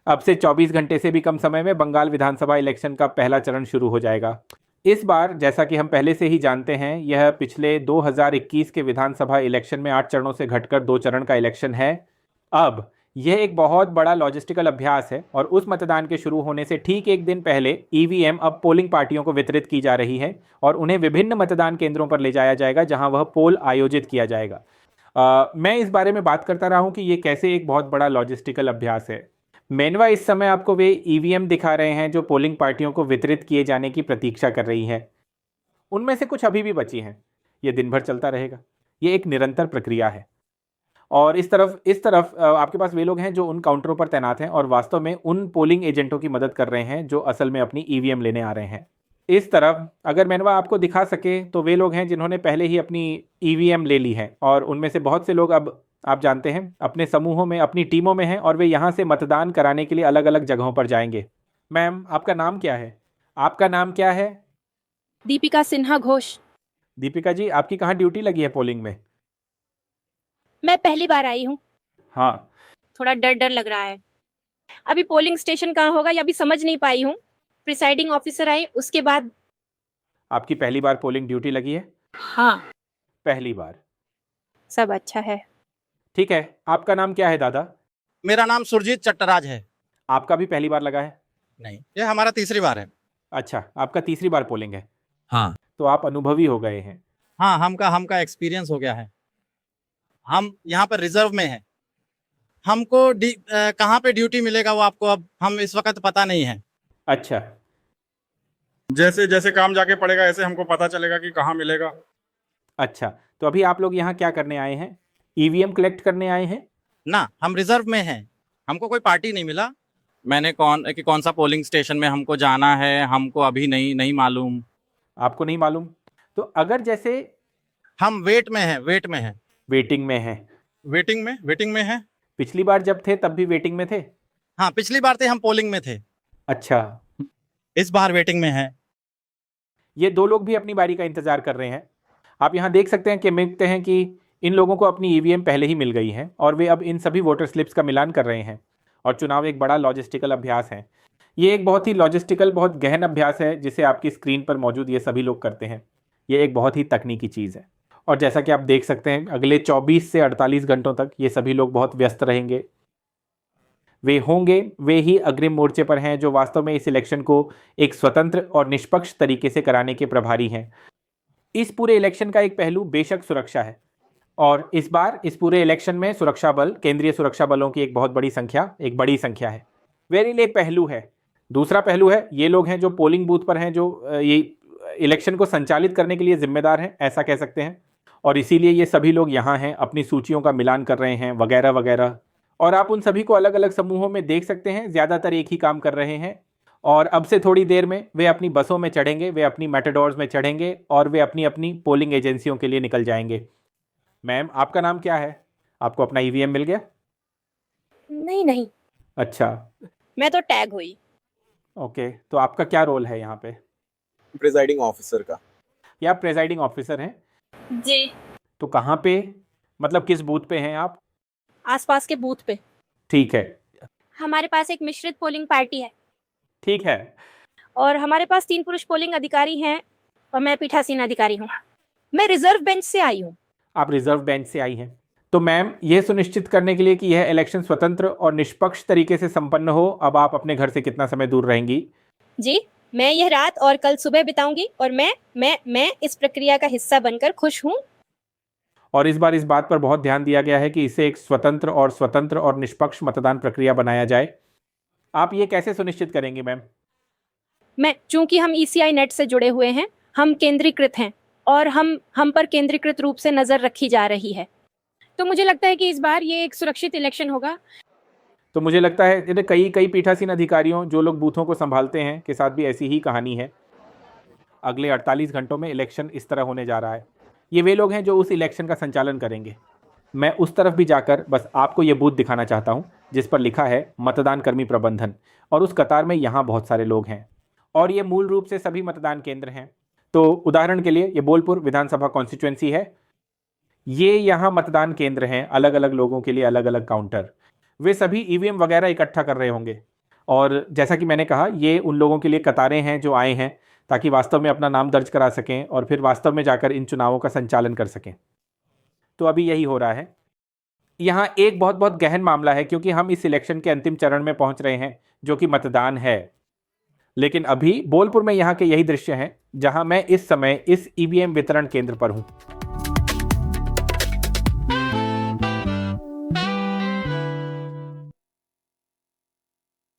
अब से 24 घंटे से भी कम समय में बंगाल विधानसभा इलेक्शन का पहला चरण शुरू हो जाएगा। इस बार जैसा कि हम पहले से ही जानते हैं, यह पिछले 2021 के विधानसभा इलेक्शन में 8 चरणों से घटकर 2 चरण का इलेक्शन है। अब यह एक बहुत बड़ा लॉजिस्टिकल अभ्यास है और उस मतदान के शुरू होने से ठीक एक दिन पहले ईवीएम अब पोलिंग पार्टियों को वितरित की जा रही है और उन्हें विभिन्न मतदान केंद्रों पर ले जाया जाएगा जहां वह पोल आयोजित किया जाएगा। मैं इस बारे में बात करता रहा हूं कि ये कैसे एक बहुत बड़ा लॉजिस्टिकल अभ्यास है। मेनवा इस समय आपको वे ईवीएम दिखा रहे हैं जो पोलिंग पार्टियों को वितरित किए जाने की प्रतीक्षा कर रही है। उनमें से कुछ अभी भी बची हैं। ये दिन भर चलता रहेगा। ये एक निरंतर प्रक्रिया है। और इस तरफ आपके पास वे लोग हैं जो उन काउंटरों पर तैनात हैं और वास्तव में उन पोलिंग एजेंटों की मदद कर रहे हैं जो असल में अपनी ईवीएम लेने आ रहे हैं। इस तरफ अगर मेनवा आपको दिखा सके तो वे लोग हैं जिन्होंने पहले ही अपनी ईवीएम ले ली है और उनमें से बहुत से लोग अब आप जानते हैं अपने समूहों में अपनी टीमों में हैं और वे यहाँ से मतदान कराने के लिए अलग अलग जगहों पर जाएंगे। मैम, आपका नाम क्या है? आपका नाम क्या है? दीपिका सिन्हा घोष। दीपिका जी, आपकी कहाँ ड्यूटी लगी है पोलिंग में? मैं पहली बार आई हूँ, हाँ, थोड़ा डर डर लग रहा है। अभी पोलिंग स्टेशन कहाँ होगा ये अभी समझ नहीं पाई हूँ। प्रिसाइडिंग ऑफिसर आई उसके बाद। आपकी पहली बार पोलिंग ड्यूटी लगी है? हाँ, पहली बार। सब अच्छा है। ठीक है, आपका नाम क्या है दादा? मेरा नाम सुरजीत चट्टराज है। आपका भी पहली बार लगा है? नहीं, ये हमारा तीसरी बार है। अच्छा, आपका तीसरी बार पोलिंग है। हाँ तो आप अनुभवी हो गए हैं। हाँ, हमका एक्सपीरियंस हो गया है। हम यहाँ पर रिजर्व में हैं। हमको कहाँ पे ड्यूटी मिलेगा वो आपको अब हम इस वक्त पता नहीं है। अच्छा, जैसे जैसे काम जाके पड़ेगा ऐसे हमको पता चलेगा कि कहाँ मिलेगा। अच्छा, तो अभी आप लोग यहाँ क्या करने आए हैं? ईवीएम कलेक्ट करने आए हैं? ना, हम रिजर्व में हैं। हमको कोई पार्टी नहीं मिला। मैंने कौन सा पोलिंग स्टेशन में हमको जाना है हमको अभी नहीं मालूम। आपको नहीं मालूम? तो अगर जैसे हम वेट में हैं। वेटिंग में है। वेटिंग में है। पिछली बार जब थे तब भी वेटिंग में थे? हाँ, पिछली बार थे हम पोलिंग में थे। अच्छा, इस बार वेटिंग में है। ये 2 लोग भी अपनी बारी का इंतजार कर रहे हैं। आप यहाँ देख सकते हैं कि मिलते हैं कि इन लोगों को अपनी ईवीएम पहले ही मिल गई है और वे अब इन सभी वोटर स्लिप्स का मिलान कर रहे हैं। और चुनाव एक बड़ा लॉजिस्टिकल अभ्यास है। ये एक बहुत ही लॉजिस्टिकल, बहुत गहन अभ्यास है जिसे आपकी स्क्रीन पर मौजूद ये सभी लोग करते हैं। ये एक बहुत ही तकनीकी चीज़ है और जैसा कि आप देख सकते हैं अगले 24 से 48 घंटों तक ये सभी लोग बहुत व्यस्त रहेंगे। वे ही अग्रिम मोर्चे पर हैं जो वास्तव में इस इलेक्शन को एक स्वतंत्र और निष्पक्ष तरीके से कराने के प्रभारी हैं। इस पूरे इलेक्शन का एक पहलू बेशक सुरक्षा है और इस बार इस पूरे इलेक्शन में सुरक्षा बल, केंद्रीय सुरक्षा बलों की एक बहुत बड़ी संख्या है। वेरी एक पहलू है। दूसरा पहलू है ये लोग हैं जो पोलिंग बूथ पर हैं, जो ये इलेक्शन को संचालित करने के लिए जिम्मेदार हैं, ऐसा कह सकते हैं। और इसीलिए ये सभी लोग यहाँ हैं, अपनी सूचियों का मिलान कर रहे हैं वगैरह वगैरह। और आप उन सभी को अलग अलग समूहों में देख सकते हैं, ज़्यादातर एक ही काम कर रहे हैं। और अब से थोड़ी देर में वे अपनी बसों में चढ़ेंगे, वे अपनी मैटाडोर्स में चढ़ेंगे और वे अपनी अपनी पोलिंग एजेंसियों के लिए निकल जाएंगे। मैम, आपका नाम क्या है? आपको अपना ईवीएम मिल गया? नहीं, अच्छा, मैं तो टैग हुई। ओके, तो आपका क्या रोल है यहाँ पे? प्रिजाइडिंग ऑफिसर का। या आप प्रेजाइडिंग ऑफिसर हैं? जी, तो कहाँ पे, मतलब किस बूथ पे हैं आप? आसपास के बूथ पे। ठीक है। हमारे पास एक मिश्रित पोलिंग पार्टी है ठीक है। और हमारे पास 3 पुरुष पोलिंग अधिकारी हैं और मैं पीठासीन अधिकारी हूँ। मैं रिजर्व बेंच से आई हूँ। आप रिजर्व बेंच से आई हैं। तो मैम, यह सुनिश्चित करने के लिए कि यह इलेक्शन स्वतंत्र और निष्पक्ष तरीके से संपन्न हो, अब आप अपने घर से कितना समय दूर रहेंगी? जी, मैं यह रात और कल सुबह बिताऊंगी और मैं इस प्रक्रिया का हिस्सा बनकर खुश हूँ। और इस बार इस बात पर बहुत ध्यान दिया गया है कि इसे एक स्वतंत्र और निष्पक्ष मतदान प्रक्रिया बनाया जाए। आप ये कैसे सुनिश्चित करेंगे मैम? चूंकि हम ईसीआई नेट से जुड़े हुए हैं, हम केंद्रीकृत हैं और हम पर केंद्रीकृत रूप से नजर रखी जा रही है, तो मुझे लगता है कि इस बार ये एक सुरक्षित इलेक्शन होगा। तो मुझे लगता है कई पीठासीन अधिकारियों जो लोग बूथों को संभालते हैं के साथ भी ऐसी ही कहानी है। अगले 48 घंटों में इलेक्शन इस तरह होने जा रहा है। ये वे लोग हैं जो उस इलेक्शन का संचालन करेंगे। मैं उस तरफ भी जाकर बस आपको ये बूथ दिखाना चाहता हूँ जिस पर लिखा है मतदान कर्मी प्रबंधन, और उस कतार में यहाँ बहुत सारे लोग हैं और ये मूल रूप से सभी मतदान केंद्र हैं। तो उदाहरण के लिए ये बोलपुर विधानसभा कॉन्स्टिट्यूएंसी है। ये यहाँ मतदान केंद्र हैं, अलग अलग लोगों के लिए अलग अलग काउंटर। वे सभी ईवीएम वगैरह इकट्ठा कर रहे होंगे। और जैसा कि मैंने कहा, ये उन लोगों के लिए कतारें हैं जो आए हैं ताकि वास्तव में अपना नाम दर्ज करा सकें और फिर वास्तव में जाकर इन चुनावों का संचालन कर सकें। तो अभी यही हो रहा है। यहाँ एक बहुत बहुत गहन मामला है, क्योंकि हम इस इलेक्शन के अंतिम चरण में पहुंच रहे हैं जो कि मतदान है। लेकिन अभी बोलपुर में यहाँ के यही दृश्य हैं जहां मैं इस समय इस ईवीएम वितरण केंद्र पर हूं।